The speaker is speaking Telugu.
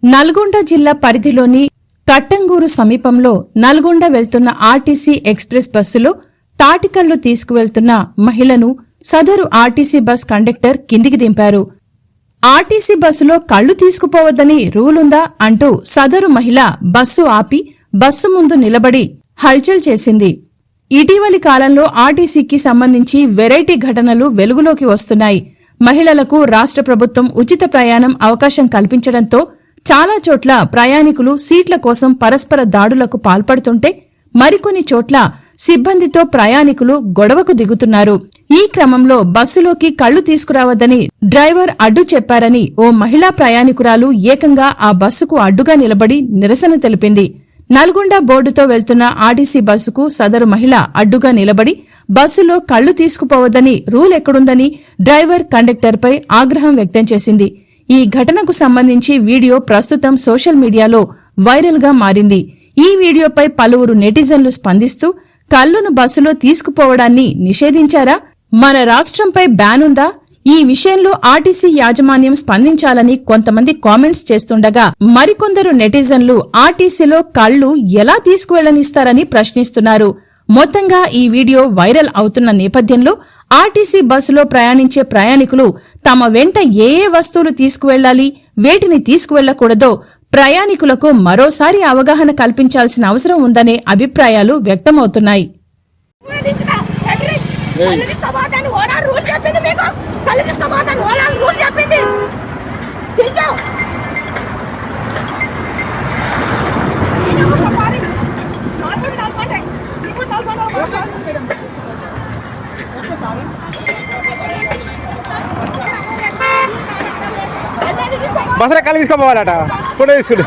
నల్గొండ జిల్లా పరిధిలోని కట్టంగూరు సమీపంలో నల్గొండ వెళ్తున్న ఆర్టీసీ ఎక్స్ప్రెస్ బస్సులో తాటికల్లు తీసుకువెళ్తున్న మహిళను సదరు ఆర్టీసీ బస్ కండక్టర్ కిందికి దింపారు. ఆర్టీసీ బస్సులో కళ్లు తీసుకుపోవద్దని రూలుందా అంటూ సదరు మహిళ బస్సు ఆపి బస్సు ముందు నిలబడి హల్చల్ చేసింది. ఇటీవలి కాలంలో ఆర్టీసీకి సంబంధించి వెరైటీ ఘటనలు వెలుగులోకి వస్తున్నాయి. మహిళలకు రాష్ట్ర ప్రభుత్వం ఉచిత ప్రయాణం అవకాశం కల్పించడంతో చాలా చోట్ల ప్రయాణికులు సీట్ల కోసం పరస్పర దాడులకు పాల్పడుతుంటే మరికొన్ని చోట్ల సిబ్బందితో ప్రయాణికులు గొడవకు దిగుతున్నారు. ఈ క్రమంలో బస్సులోకి కళ్లు తీసుకురావద్దని డ్రైవర్ అడ్డు చెప్పారని ఓ మహిళా ప్రయాణికురాలు ఏకంగా ఆ బస్సుకు అడ్డుగా నిలబడి నిరసన తెలిపింది. నల్గొండ బోర్డుతో వెళ్తున్న ఆర్టీసీ బస్సుకు సదరు మహిళ అడ్డుగా నిలబడి బస్సులో కళ్లు తీసుకుపోవద్దని రూల్ ఎక్కడుందని డ్రైవర్ కండక్టర్పై ఆగ్రహం వ్యక్తం చేసింది. ఈ ఘటనకు సంబంధించి వీడియో ప్రస్తుతం సోషల్ మీడియాలో వైరల్ గా మారింది. ఈ వీడియోపై పలువురు నెటిజన్లు స్పందిస్తూ కళ్లును బస్సులో తీసుకుపోవడాన్ని నిషేధించారా? మన రాష్ట్రంపై బ్యాన్ ఉందా? ఈ విషయంలో ఆర్టీసీ యాజమాన్యం స్పందించాలని కొంతమంది కామెంట్స్ చేస్తుండగా మరికొందరు నెటిజన్లు ఆర్టీసీలో కళ్లు ఎలా తీసుకువెళ్లనిస్తారని ప్రశ్నిస్తున్నారు. మొత్తంగా ఈ వీడియో వైరల్ అవుతున్న నేపథ్యంలో ఆర్టీసీ బస్సులో ప్రయాణించే ప్రయాణికులు తమ వెంట ఏ వస్తువులు తీసుకువెళ్లాలి, వేటిని తీసుకువెళ్లకూడదో ప్రయాణికులకు మరోసారి అవగాహన కల్పించాల్సిన అవసరం ఉందనే అభిప్రాయాలు వ్యక్తమవుతున్నాయి. బస్సులో కళ్ళు తీసుకోపోవాలట. ఫోటో తీసుకుంటే